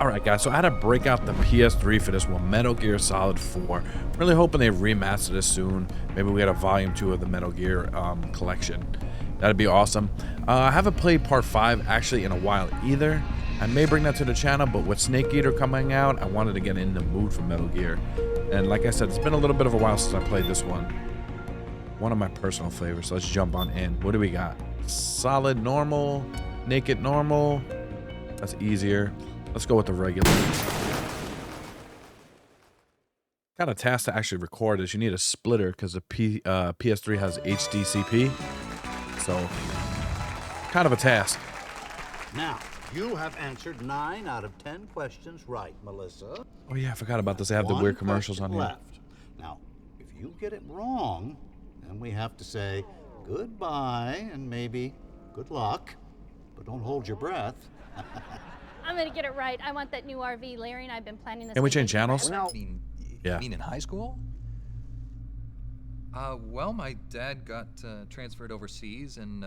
Alright guys, so I had to break out the PS3 for this one, Metal Gear Solid 4. Really hoping they remaster this soon. Maybe we get a volume 2 of the Metal Gear collection. That'd be awesome. I haven't played part 5 actually in a while either. I may bring that to the channel, but with Snake Eater coming out, I wanted to get in the mood for Metal Gear. And like I said, it's been a little bit of a while since I played this one. One of my personal favorites, so let's jump on in. What do we got? Solid normal, naked normal. That's easier. Let's go with the regular. Kind of task to actually record is you need a splitter because the PS3 has HDCP. So, kind of a task. Now, you have answered 9 out of 10 questions right, Melissa. Oh yeah, I forgot about this. They have the weird commercials on here. Left. Now, if you get it wrong, then we have to say goodbye and maybe good luck. But don't hold your breath. I'm gonna get it right. I want that new RV. Larry and I've been planning this. Can we change channels? Well, you mean in high school? Well, my dad got transferred overseas, and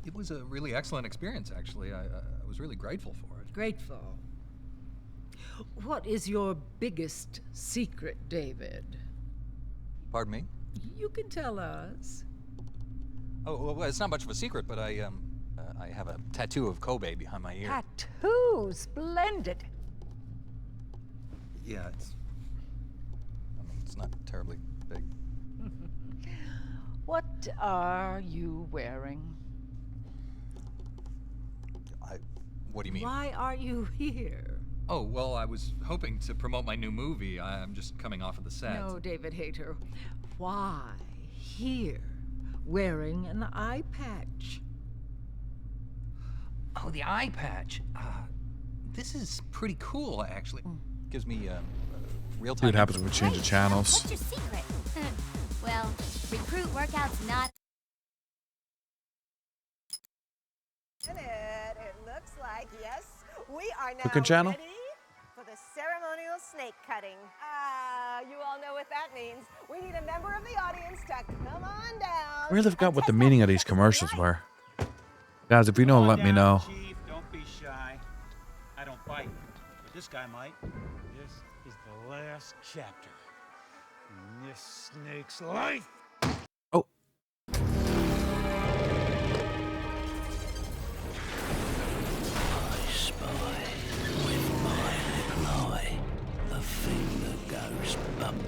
it was a really excellent experience, actually. I was really grateful for it. Grateful. What is your biggest secret, David? Pardon me? You can tell us. Oh, well, it's not much of a secret, but I have a tattoo of Kobe behind my ear. Tattoo, splendid. Yeah, it's not terribly big. What are you wearing? What do you mean? Why are you here? Oh, well, I was hoping to promote my new movie. I'm just coming off of the set. No, David Hayter. Why here, wearing an eye patch? Oh, the eye patch. This is pretty cool, actually. Gives me real See time. what happens when we change the channels. What's your secret? Well, recruit workouts not. It looks like, yes, we are now Cooking channel? ready for the ceremonial snake cutting. You all know what that means. We need a member of the audience to come on down. I really forgot what the meaning of these commercials were. Guys, if you know, let me know. Chief, don't be shy. I don't bite, but this guy might. This is the last chapter in this snake's life. Oh. I spy with my little eye a thing that goes bump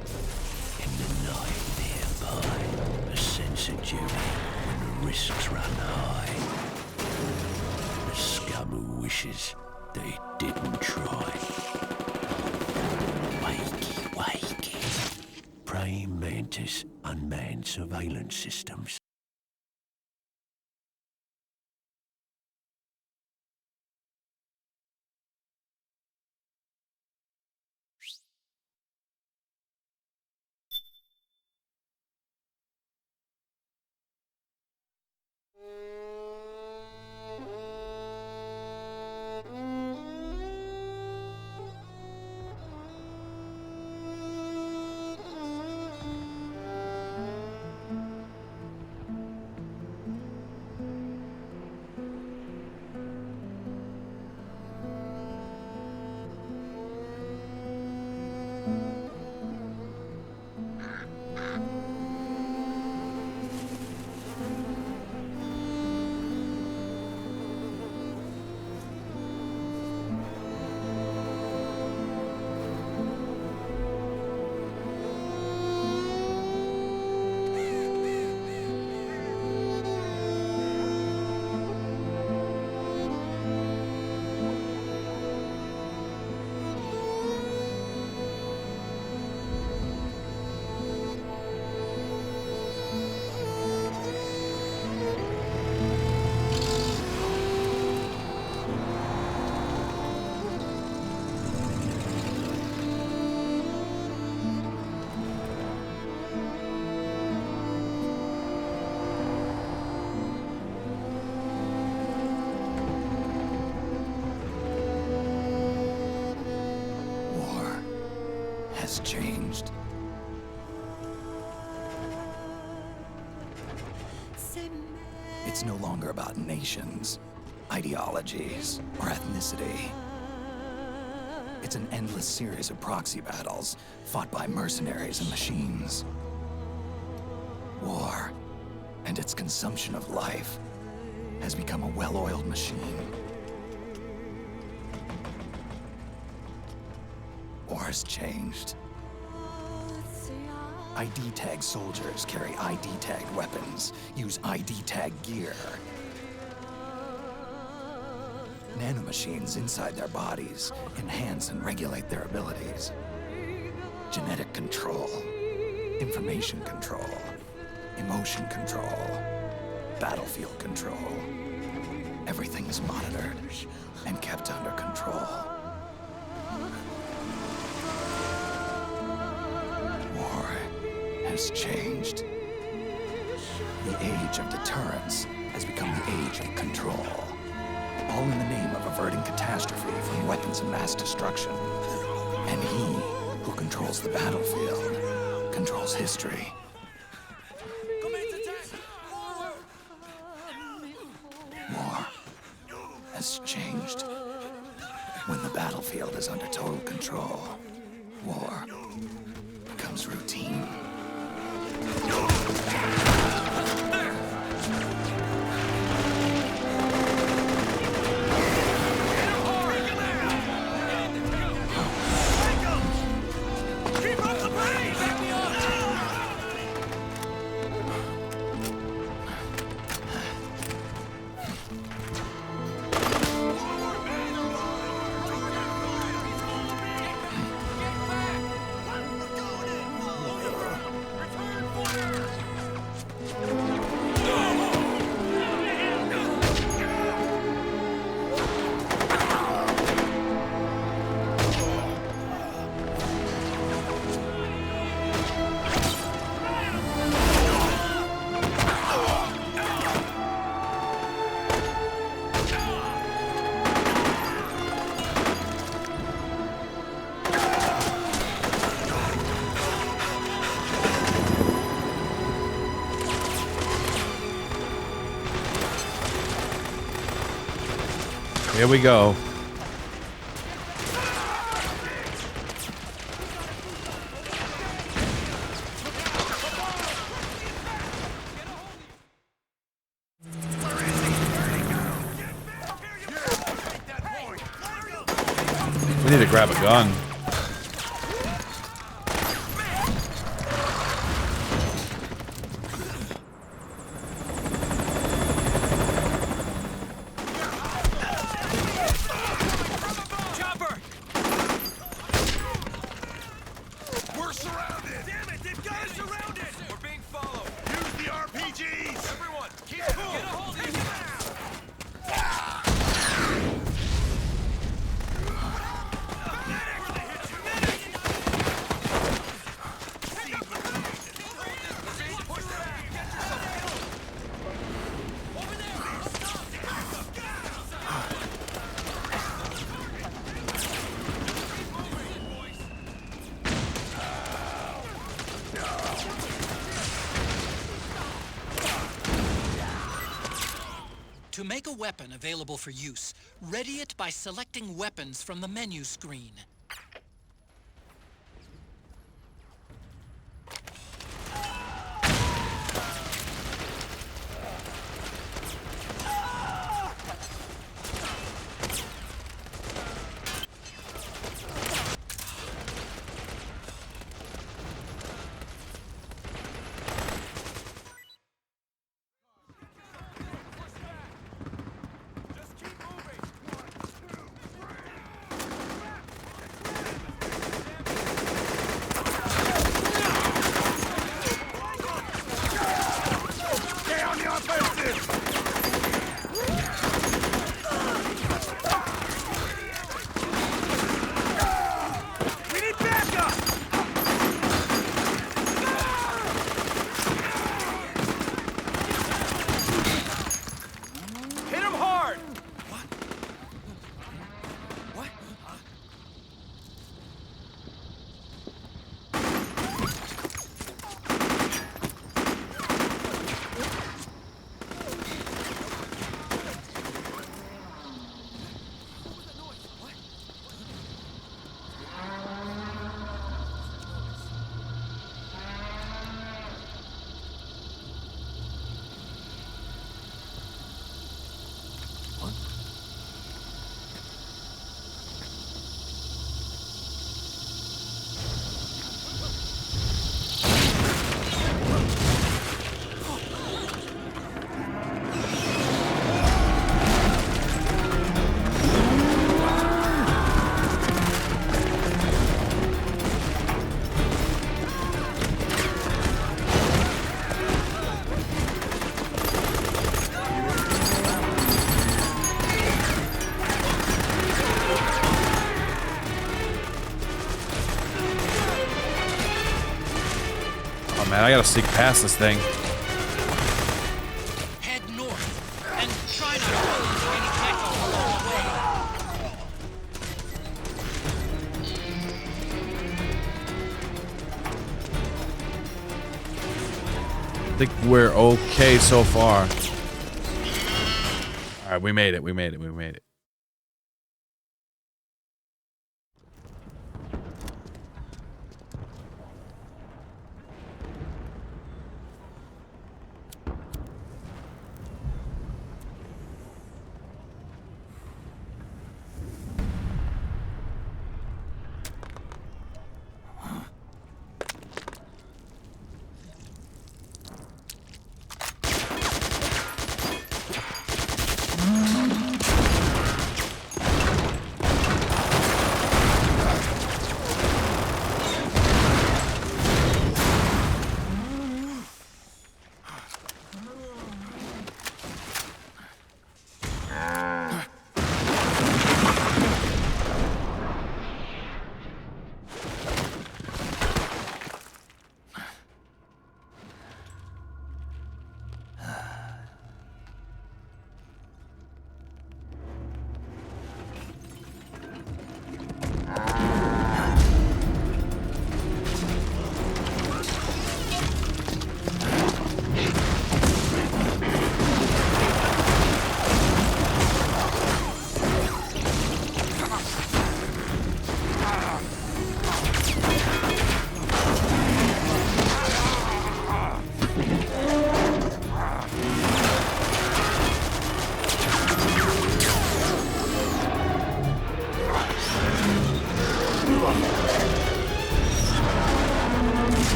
in the night nearby. A sense of duty when the risks run high. The scum who wishes they didn't try. Wakey, wakey. Praying mantis, unmanned surveillance systems. Has changed. It's no longer about nations, ideologies, or ethnicity. It's an endless series of proxy battles fought by mercenaries and machines. War and its consumption of life has become a well-oiled machine. War's changed. ID tag soldiers carry ID tagged weapons, use ID tag gear. Nanomachines inside their bodies enhance and regulate their abilities. Genetic control, information control, emotion control, battlefield control. Everything is monitored and kept under control. War has changed. The age of deterrence has become the age of control. All in the name of averting catastrophe from weapons of mass destruction. And he who controls the battlefield controls history. War has changed. When the battlefield is under total control, war becomes routine. Here we go. We need to grab a gun. To make a weapon available for use, ready it by selecting weapons from the menu screen. man, I gotta sneak past this thing. Head north and try not to run into any gecko along the way. I think we're okay so far. All right, we made it. We made it. We made it.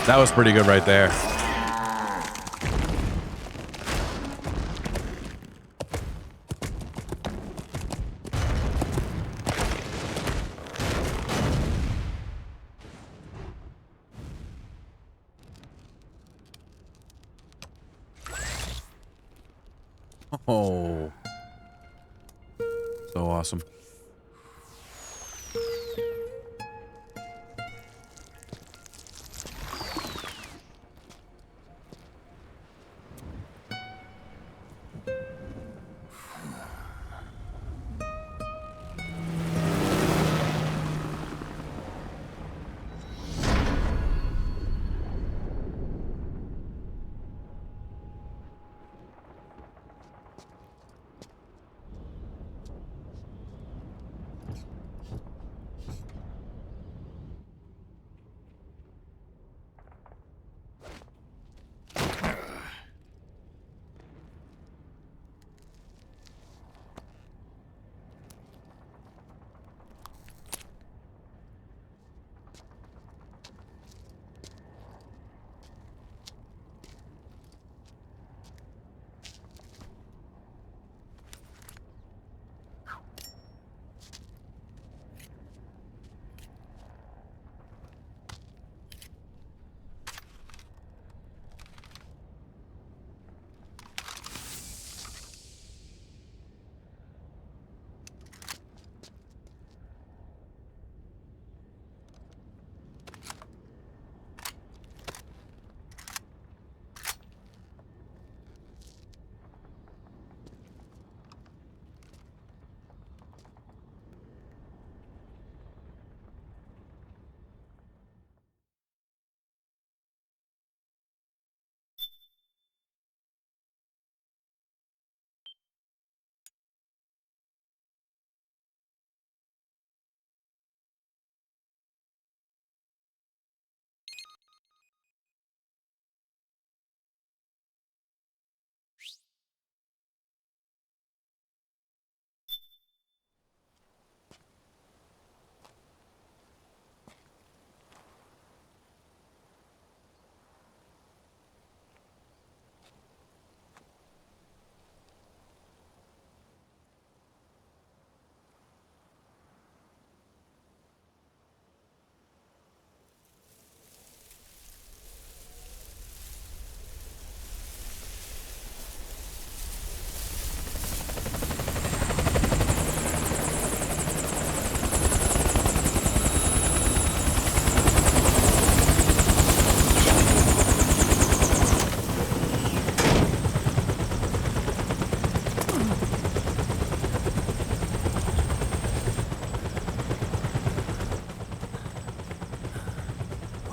That was pretty good right there. Oh, so awesome.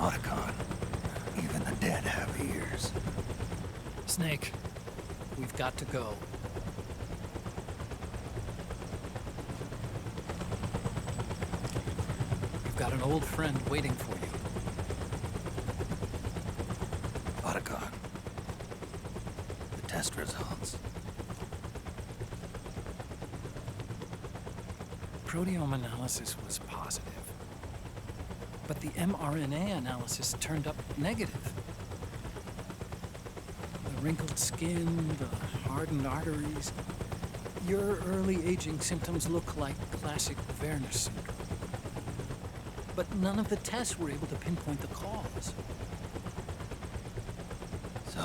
Otacon, even the dead have ears. Snake, we've got to go. You've got an old friend waiting for you. Otacon, the test results. Proteome analysis was positive, but the mRNA analysis turned up negative. The wrinkled skin, the hardened arteries. Your early aging symptoms look like classic Werner syndrome. But none of the tests were able to pinpoint the cause. So?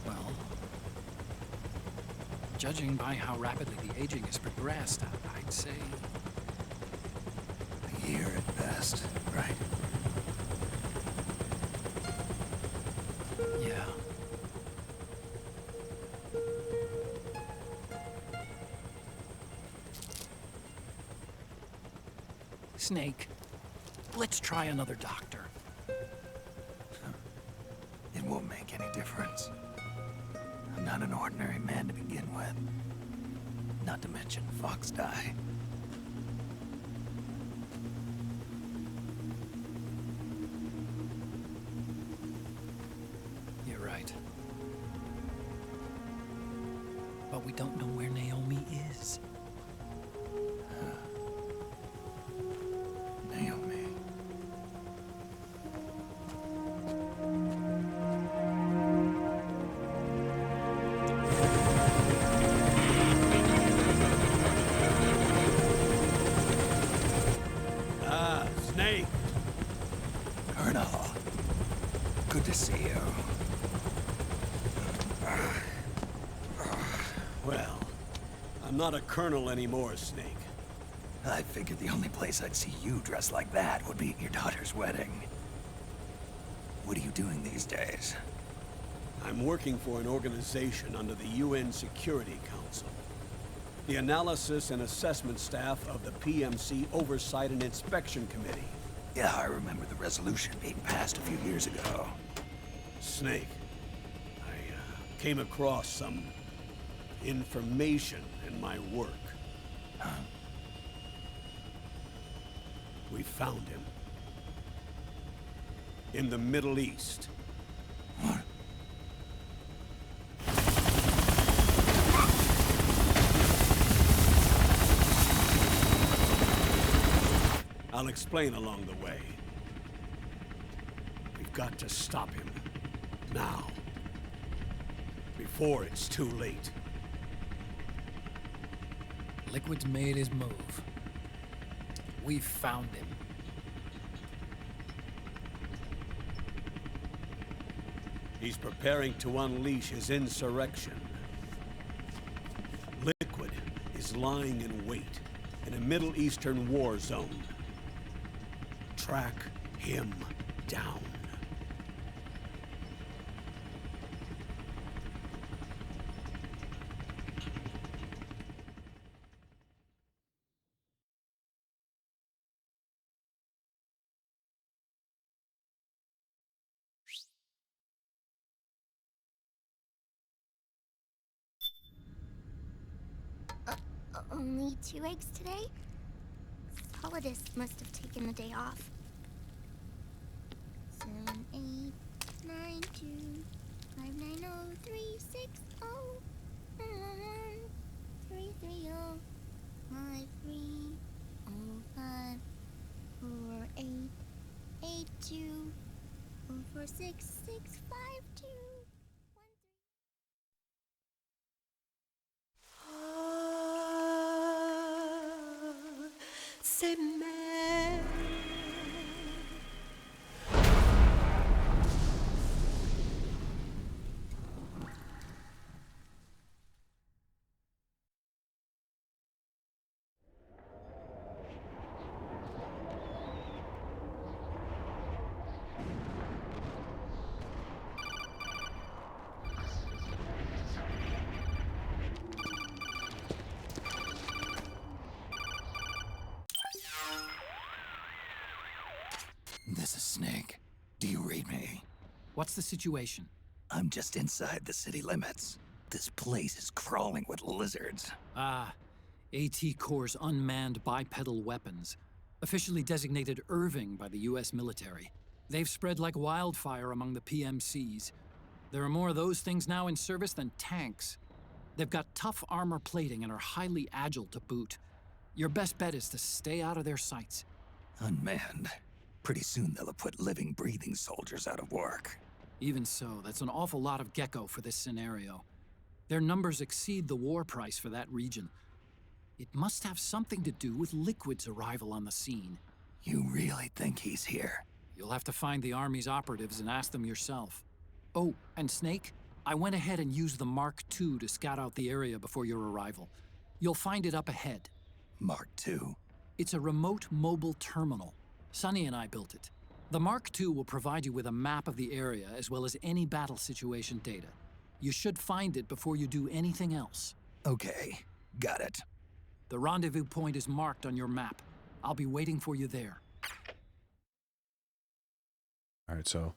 Well, judging by how rapidly the aging has progressed, I'd say... A year at best, right? Yeah. Snake, let's try another doctor. It won't make any difference. I'm not an ordinary man to begin with. Not to mention Fox die. You're right. But we don't know where Naomi is. Naomi. Snake. Colonel. Good to see you. Well, I'm not a colonel anymore, Snake. I figured the only place I'd see you dressed like that would be at your daughter's wedding. What are you doing these days? I'm working for an organization under the UN Security Council. The Analysis and Assessment Staff of the PMC Oversight and Inspection Committee. Yeah, I remember the resolution being passed a few years ago. Snake, I came across some information in my work. Huh? We found him. In the Middle East. What? I'll explain along the way. We've got to stop him. Now. Before it's too late. Liquid's made his move. We found him. He's preparing to unleash his insurrection. Liquid is lying in wait in a Middle Eastern war zone. Track him down. Only 2 eggs today? Solidus must have taken the day off. 7, 8, 9, 2, 5, 9, 0, 3, 6, 0, 3, 3, 0, 5, 3, 0, 5, 4, 8, 8, 2, 0, 4, 6, 6, 5, 2. C'est mère. This is Snake. Do you read me? What's the situation? I'm just inside the city limits. This place is crawling with lizards. Ah, AT Corps' unmanned bipedal weapons, officially designated Irving by the U.S. military. They've spread like wildfire among the PMCs. There are more of those things now in service than tanks. They've got tough armor plating and are highly agile to boot. Your best bet is to stay out of their sights. Unmanned. Pretty soon they'll have put living, breathing soldiers out of work. Even so, that's an awful lot of gecko for this scenario. Their numbers exceed the war price for that region. It must have something to do with Liquid's arrival on the scene. You really think he's here? You'll have to find the Army's operatives and ask them yourself. Oh, and Snake, I went ahead and used the Mark II to scout out the area before your arrival. You'll find it up ahead. Mark II? It's a remote mobile terminal. Sonny and I built it. The Mark II will provide you with a map of the area as well as any battle situation data. You should find it before you do anything else. Okay, got it. The rendezvous point is marked on your map. I'll be waiting for you there. Alright, so.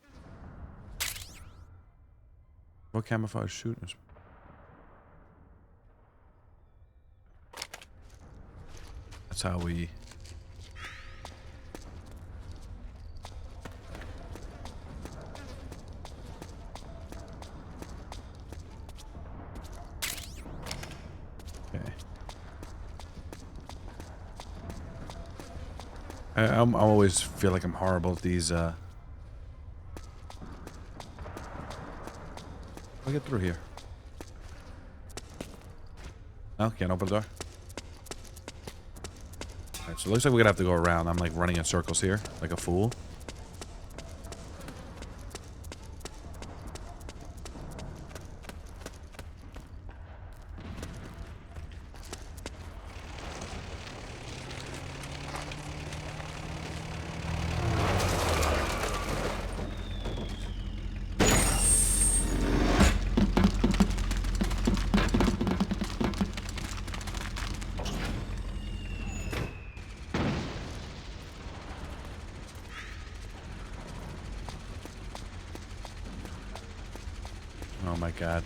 What camouflage shooters? That's how we. Okay. I always feel like I'm horrible at these. I'll get through here. No, can't open the door. Alright, so it looks like we're gonna have to go around. I'm like running in circles here, like a fool. Oh my god.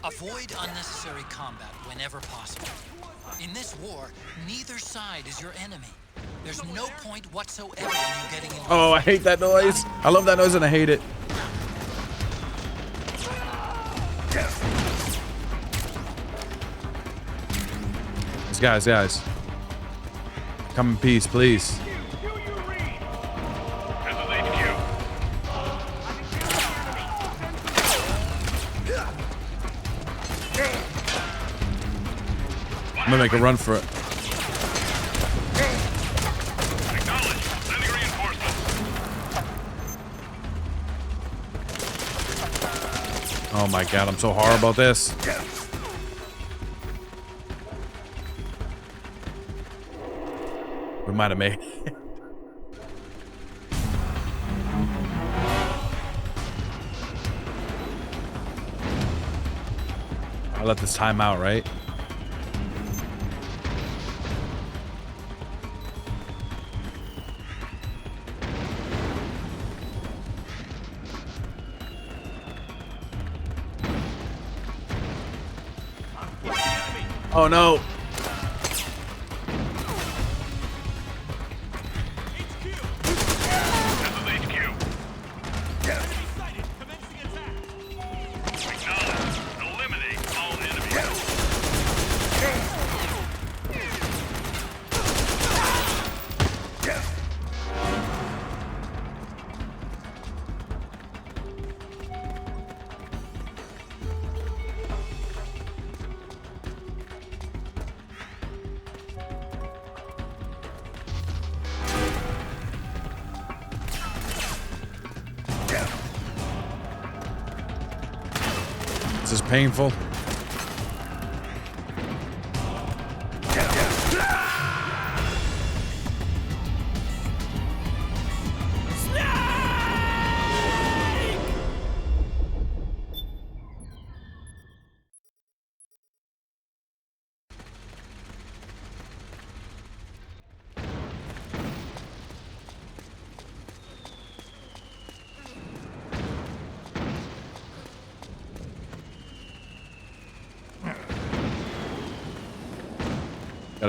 Avoid unnecessary combat whenever possible. In this war, neither side is your enemy. There's no point whatsoever in you getting involved. Oh, I hate that noise. I love that noise and I hate it. Guys. Come in peace, please. I'm gonna make a run for it. Oh my god, I'm so horrible at this. We might have made it. I'll let this time out, right? Oh no. This is painful.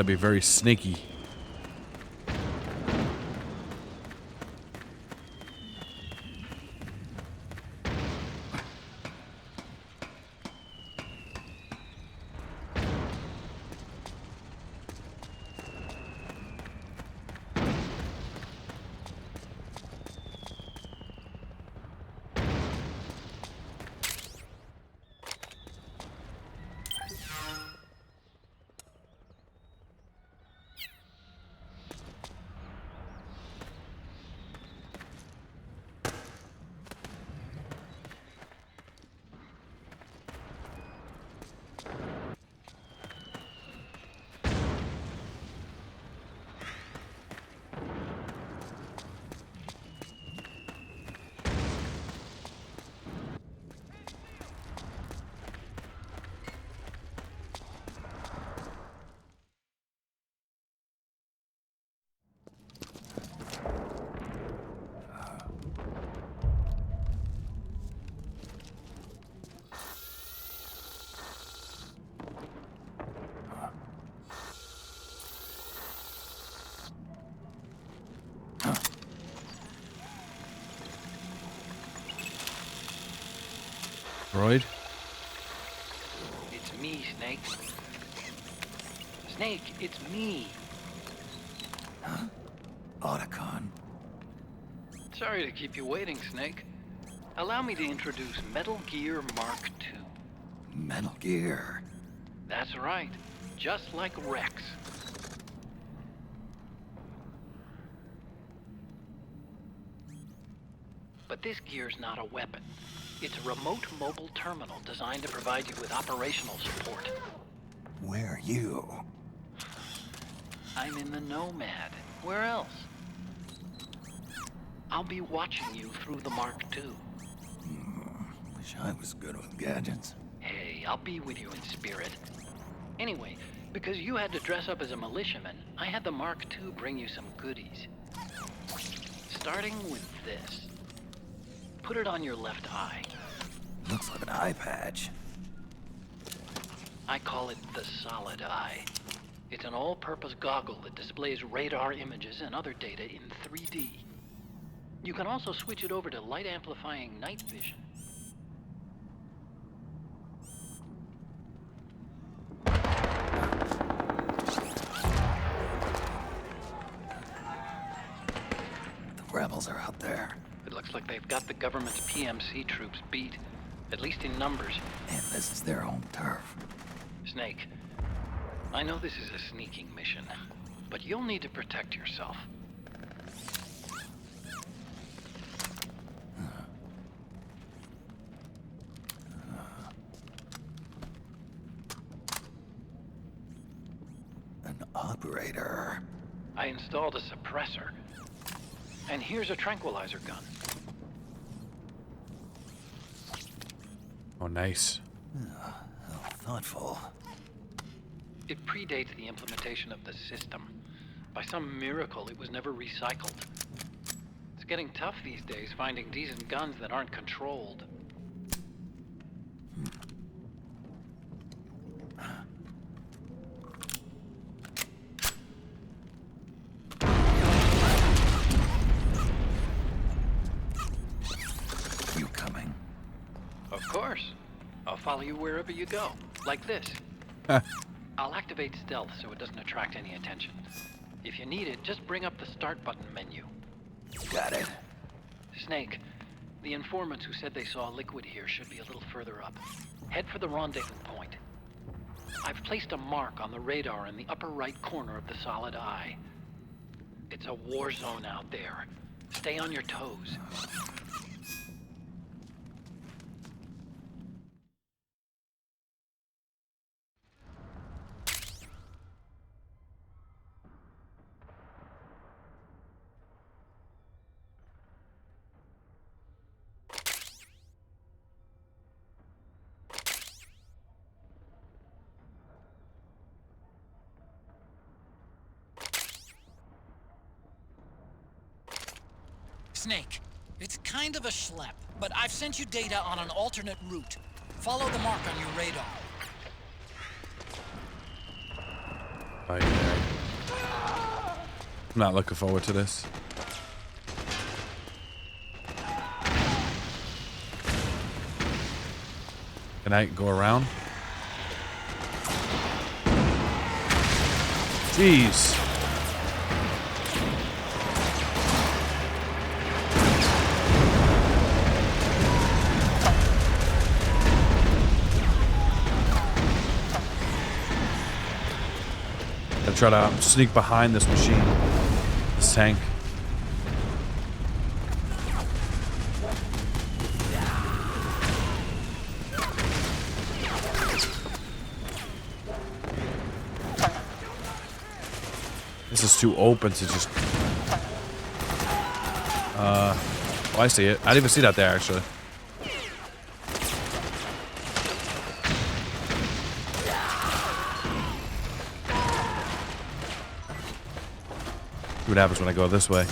Gotta be very sneaky. Droid? It's me, Snake. Snake, it's me. Huh? Otacon. Sorry to keep you waiting, Snake. Allow me to introduce Metal Gear Mark II. Metal Gear. That's right. Just like Rex. But this gear's not a weapon. It's a remote mobile terminal designed to provide you with operational support. Where are you? I'm in the Nomad. Where else? I'll be watching you through the Mark II. Wish I was good with gadgets. Hey, I'll be with you in spirit. Anyway, because you had to dress up as a militiaman, I had the Mark II bring you some goodies. Starting with this. Put it on your left eye. Looks like an eye patch. I call it the Solid Eye. It's an all-purpose goggle that displays radar images and other data in 3D. You can also switch it over to light-amplifying night vision. The rebels are out there. It looks like they've got the government's PMC troops beat, at least in numbers. And this is their home turf. Snake, I know this is a sneaking mission, but you'll need to protect yourself. An operator. I installed a suppressor. And here's a tranquilizer gun. Oh, nice. How thoughtful. It predates the implementation of the system. By some miracle, it was never recycled. It's getting tough these days finding decent guns that aren't controlled. You coming? Of course. I'll follow you wherever you go. Like this. I'll activate stealth so it doesn't attract any attention. If you need it, just bring up the start button menu. Got it. Snake, the informants who said they saw liquid here should be a little further up. Head for the rendezvous point. I've placed a mark on the radar in the upper right corner of the Solid Eye. It's a war zone out there. Stay on your toes. Snake, it's kind of a schlep, but I've sent you data on an alternate route. Follow the mark on your radar. I'm not looking forward to this. Can I go around? Jeez. I try to sneak behind this machine, this tank. This is too open to just... oh, I see it. I didn't even see that there, actually. See what happens when I go this way.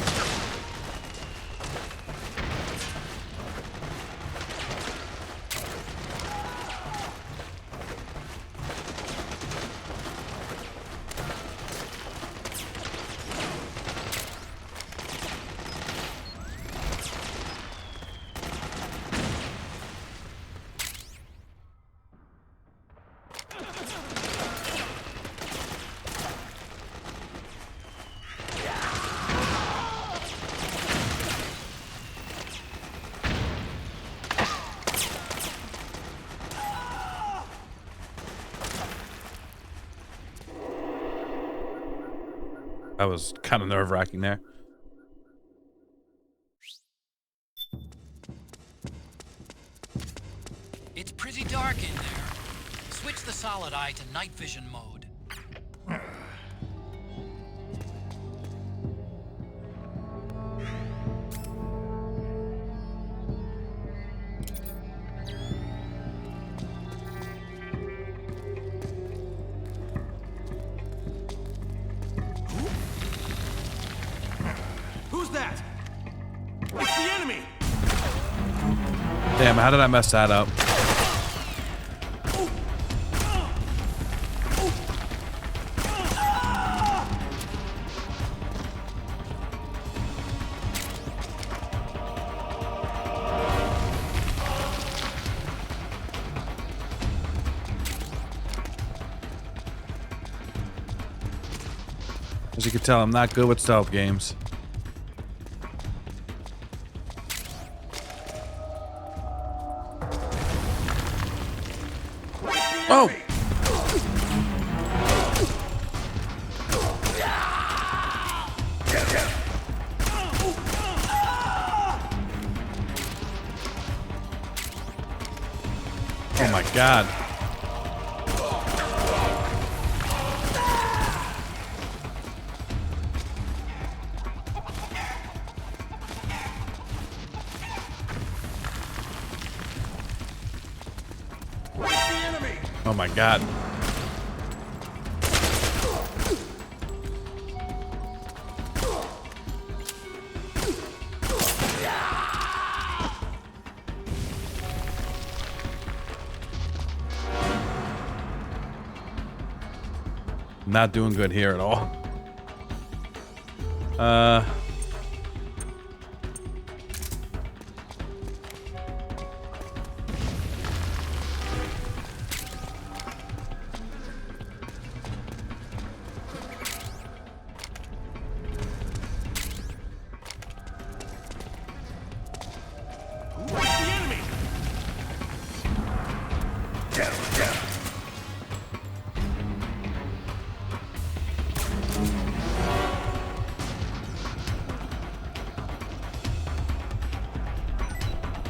That was kind of nerve-wracking there. It's pretty dark in there. Switch the solid eye to night vision mode. Who's that? It's the enemy! Damn, how did I mess that up? As you can tell, I'm not good with stealth games. Oh! Oh my God. Oh my God. Not doing good here at all.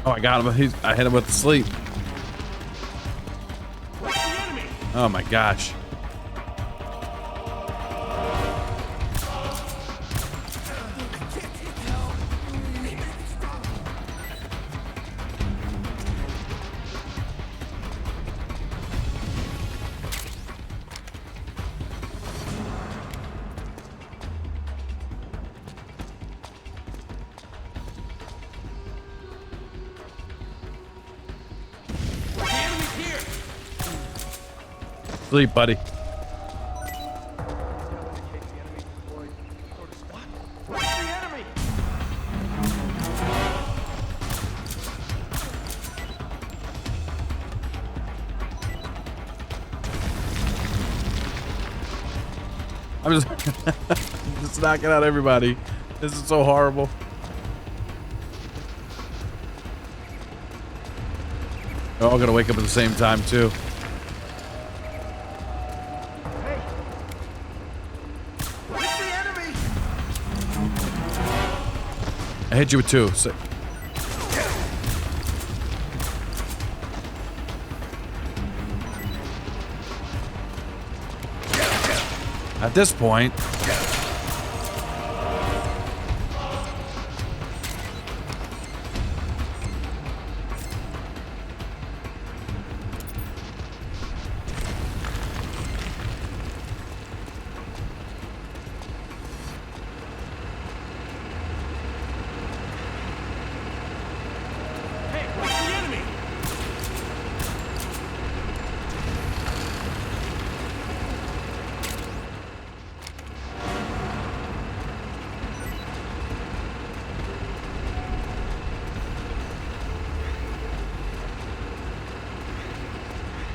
Oh, I got him. I hit him with the sleep. Oh my gosh. Sleep, buddy. I'm just, just knocking out everybody. This is so horrible. They're all gonna wake up at the same time too. I hit you with 2. So at this point,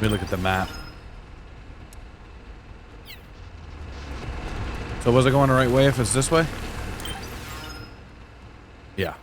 let me look at the map. So was I going the right way if it's this way? Yeah.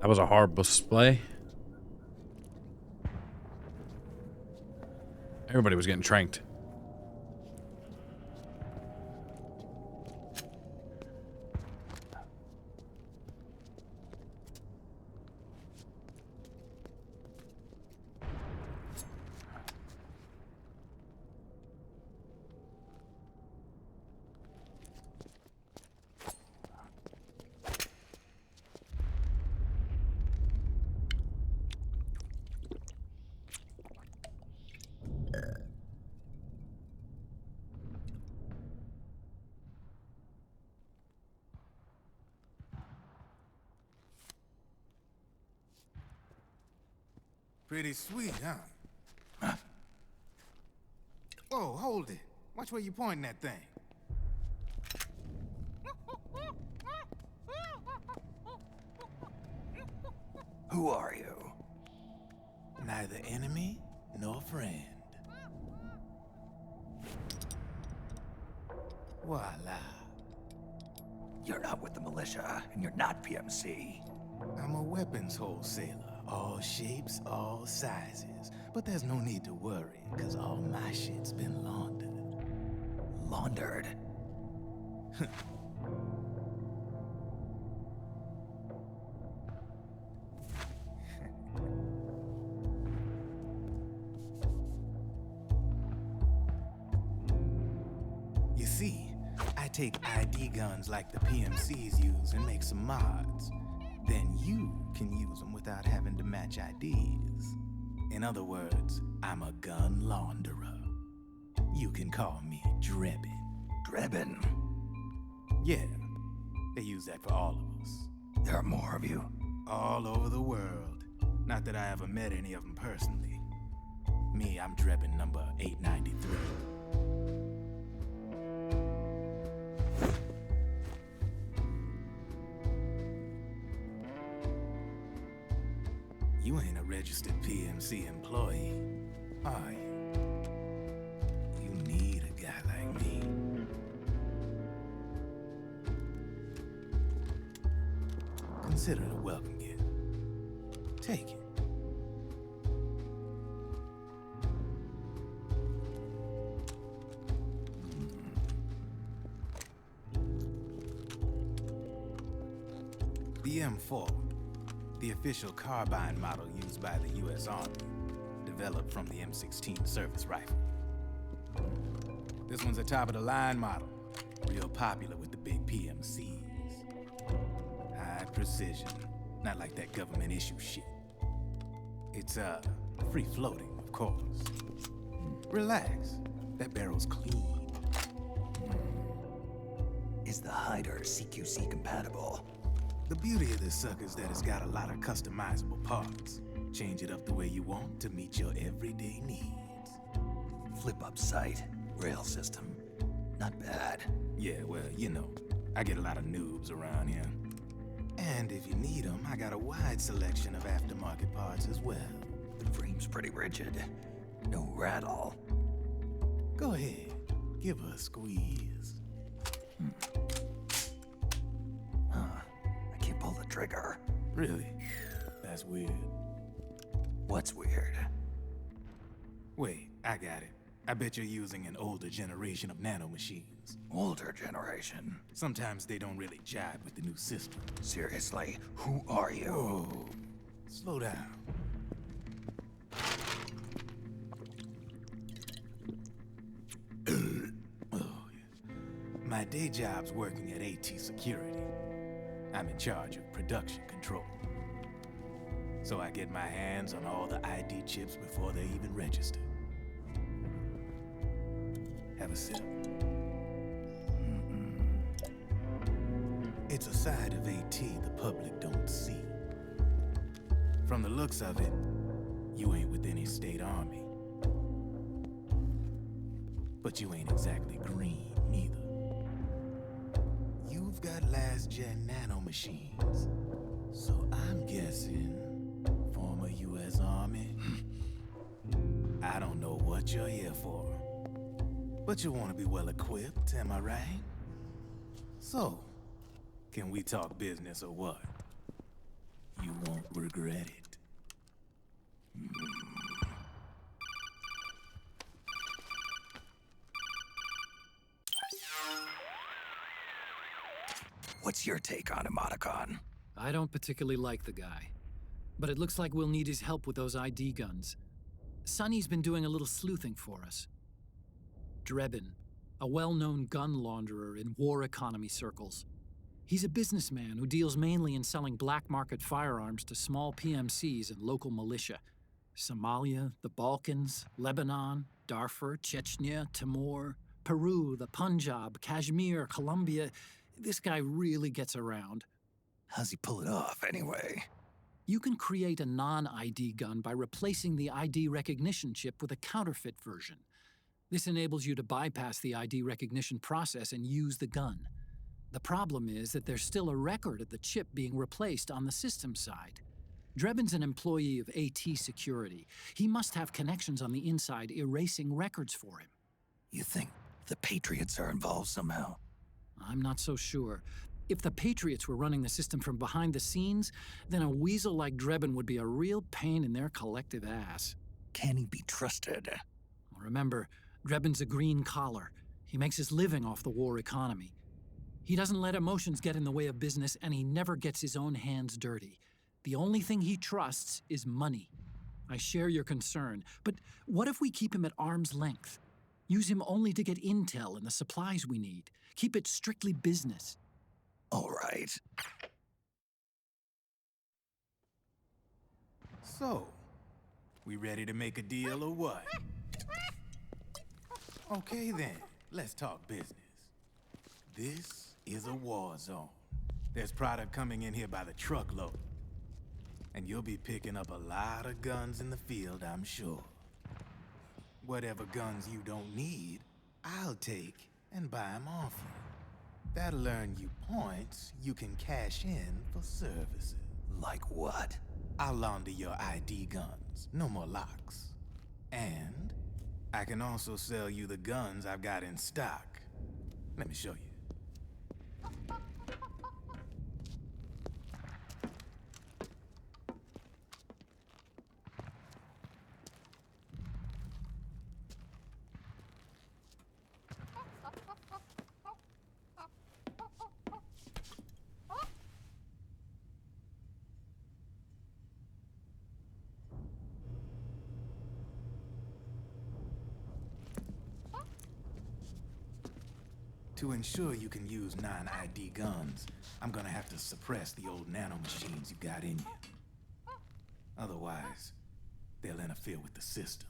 That was a horrible display. Everybody was getting tranked. Pretty sweet, huh? Oh, hold it. Watch where you pointing that thing. Who are you? Neither enemy nor friend. Voila. You're not with the militia, and you're not PMC. I'm a weapons wholesaler. All shapes, all sizes. But there's no need to worry, because all my shit's been laundered. Laundered? You see, I take ID guns like the PMCs use and make some mods. Then you can use them without having to match IDs. In other words, I'm a gun launderer. You can call me Drebin. Drebin? Yeah, they use that for all of us. There are more of you? All over the world. Not that I ever met any of them personally. Me, I'm Drebin number 893. You ain't a registered PMC employee, are you? You need a guy like me. Consider it a welcome gift. Take it. The M4. The official carbine model used by the U.S. Army, developed from the M16 service rifle. This one's a top-of-the-line model, real popular with the big PMCs. High precision, not like that government-issue shit. It's, free-floating, of course. Relax, that barrel's clean. Is the hider CQC compatible? The beauty of this sucker is that it's got a lot of customizable parts. Change it up the way you want to meet your everyday needs. Flip-up sight, rail system. Not bad. Yeah, well, you know, I get a lot of noobs around here. And if you need them, I got a wide selection of aftermarket parts as well. The frame's pretty rigid. No rattle. Go ahead, give her a squeeze. Huh, I can't pull the trigger. Really? That's weird. What's weird? Wait, I got it. I bet you're using an older generation of nanomachines. Older generation? Sometimes they don't really jive with the new system. Seriously, who are you? Whoa, slow down. My day job's working at AT Security. I'm in charge of production control. So I get my hands on all the ID chips before they even register. Have a sip. It's a side of AT the public don't see. From the looks of it, you ain't with any state army. But you ain't exactly green, neither. You've got last-gen nanomachines. So I'm guessing former U.S. Army. I don't know what you're here for. But you want to be well-equipped, am I right? So, can we talk business or what? You won't regret it. What's your take on Emoticon? I don't particularly like the guy, but it looks like we'll need his help with those ID guns. Sonny's been doing a little sleuthing for us. Drebin, a well-known gun launderer in war economy circles. He's a businessman who deals mainly in selling black market firearms to small PMCs and local militia. Somalia, the Balkans, Lebanon, Darfur, Chechnya, Timor, Peru, the Punjab, Kashmir, Colombia. This guy really gets around. How's he pull it off, anyway? You can create a non-ID gun by replacing the ID recognition chip with a counterfeit version. This enables you to bypass the ID recognition process and use the gun. The problem is that there's still a record of the chip being replaced on the system side. Drebin's an employee of AT Security. He must have connections on the inside erasing records for him. You think the Patriots are involved somehow? I'm not so sure. If the Patriots were running the system from behind the scenes, then a weasel like Drebin would be a real pain in their collective ass. Can he be trusted? Remember, Drebin's a green collar. He makes his living off the war economy. He doesn't let emotions get in the way of business, and he never gets his own hands dirty. The only thing he trusts is money. I share your concern, but what if we keep him at arm's length? Use him only to get intel and the supplies we need. Keep it strictly business. All right. So, we ready to make a deal or what? Okay then, let's talk business. This is a war zone. There's product coming in here by the truckload. And you'll be picking up a lot of guns in the field, I'm sure. Whatever guns you don't need, I'll take and buy them off you. That'll earn you points you can cash in for services. Like what? I'll launder your ID guns, no more locks. And I can also sell you the guns I've got in stock. Let me show you. To ensure you can use non-ID guns, I'm gonna have to suppress the old nanomachines you got in you. Otherwise, they'll interfere with the system.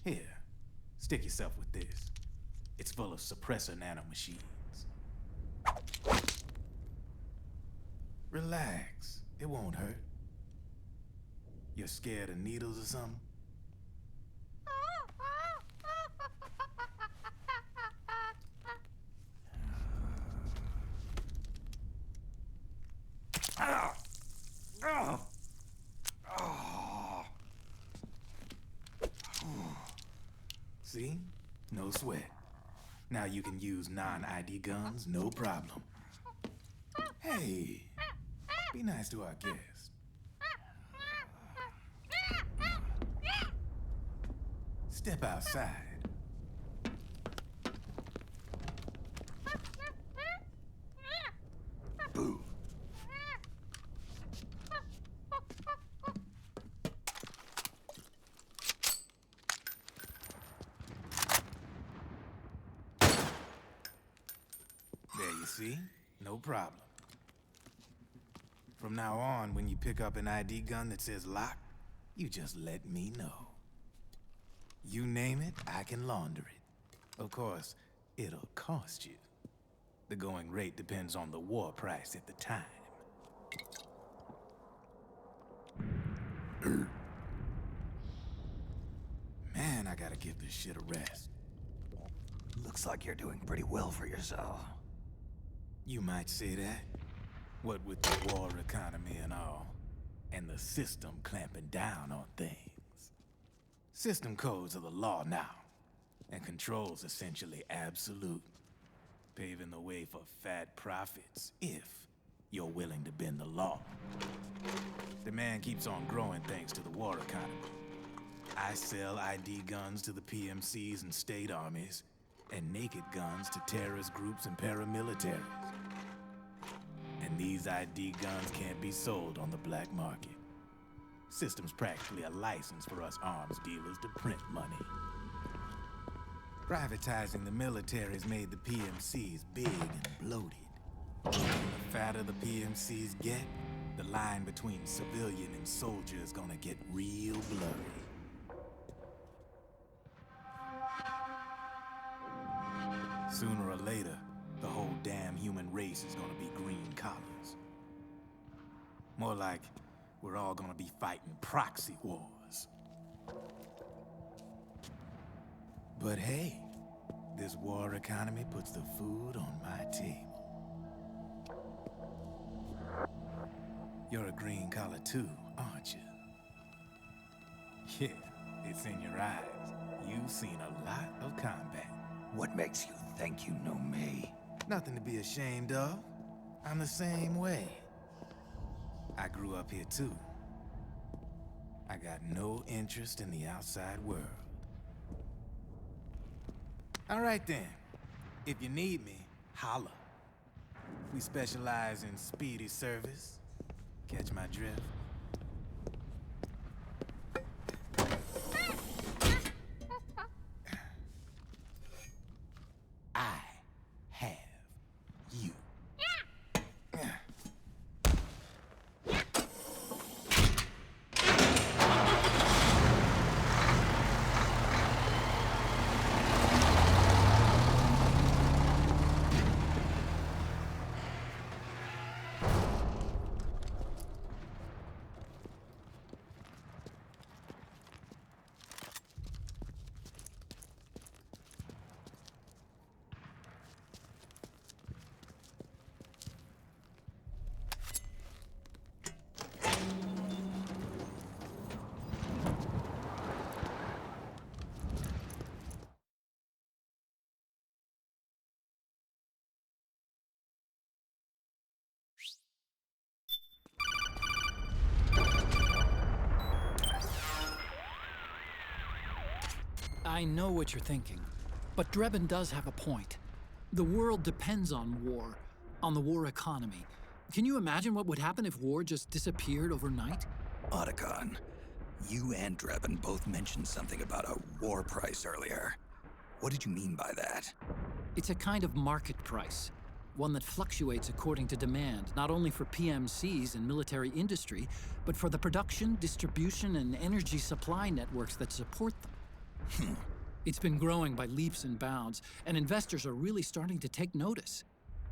Here, stick yourself with this. It's full of suppressor nanomachines. Relax, it won't hurt. You're scared of needles or something? See? No sweat. Now you can use non-ID guns, no problem. Hey, be nice to our guest. Step outside. Boo. There you see? No problem. From now on, when you pick up an ID gun that says lock, you just let me know. You name it, I can launder it. Of course, it'll cost you. The going rate depends on the war price at the time. Man, I gotta give this shit a rest. Looks like you're doing pretty well for yourself. You might say that. What with the war economy and all, and the system clamping down on things. System codes are the law now, and control's essentially absolute, paving the way for fat profits if you're willing to bend the law. Demand keeps on growing thanks to the war economy. I sell ID guns to the PMCs and state armies, and naked guns to terrorist groups and paramilitaries. And these ID guns can't be sold on the black market. System's practically a license for us arms dealers to print money. Privatizing the military's made the PMCs big and bloated. The fatter the PMCs get, the line between civilian and soldier is gonna get real blurry. Sooner or later, the whole damn human race is gonna be green collars. More like we're all gonna be fighting proxy wars. But hey, this war economy puts the food on my table. You're a green collar too, aren't you? Yeah, it's in your eyes. You've seen a lot of combat. What makes you think you know me? Nothing to be ashamed of. I'm the same way. I grew up here too. I got no interest in the outside world. All right then. If you need me, holla. We specialize in speedy service. Catch my drift? I have you. I know what you're thinking, but Drebin does have a point. The world depends on war, on the war economy. Can you imagine what would happen if war just disappeared overnight? Otacon, you and Drebin both mentioned something about a war price earlier. What did you mean by that? It's a kind of market price, one that fluctuates according to demand, not only for PMCs and military industry, but for the production, distribution, and energy supply networks that support them. It's been growing by leaps and bounds, and investors are really starting to take notice.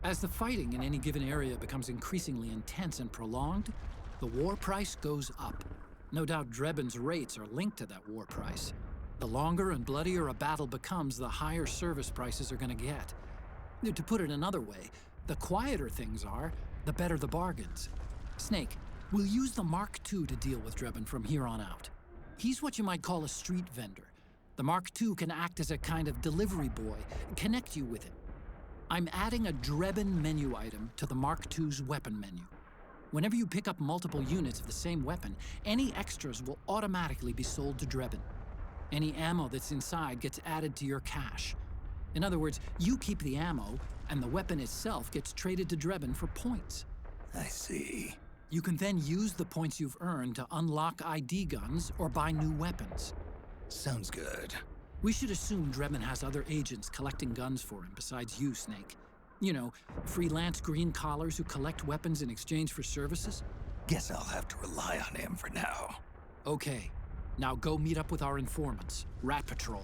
As the fighting in any given area becomes increasingly intense and prolonged, the war price goes up. No doubt Drebin's rates are linked to that war price. The longer and bloodier a battle becomes, the higher service prices are going to get. To put it another way, the quieter things are, the better the bargains. Snake, we'll use the Mark II to deal with Drebin from here on out. He's what you might call a street vendor. The Mark II can act as a kind of delivery boy, connect you with it. I'm adding a Drebin menu item to the Mark II's weapon menu. Whenever you pick up multiple units of the same weapon, any extras will automatically be sold to Drebin. Any ammo that's inside gets added to your cache. In other words, you keep the ammo, and the weapon itself gets traded to Drebin for points. I see. You can then use the points you've earned to unlock ID guns or buy new weapons. Sounds good. We should assume Drebin has other agents collecting guns for him besides you, Snake. You know, freelance green collars who collect weapons in exchange for services? Guess I'll have to rely on him for now. Okay. Now go meet up with our informants, Rat Patrol.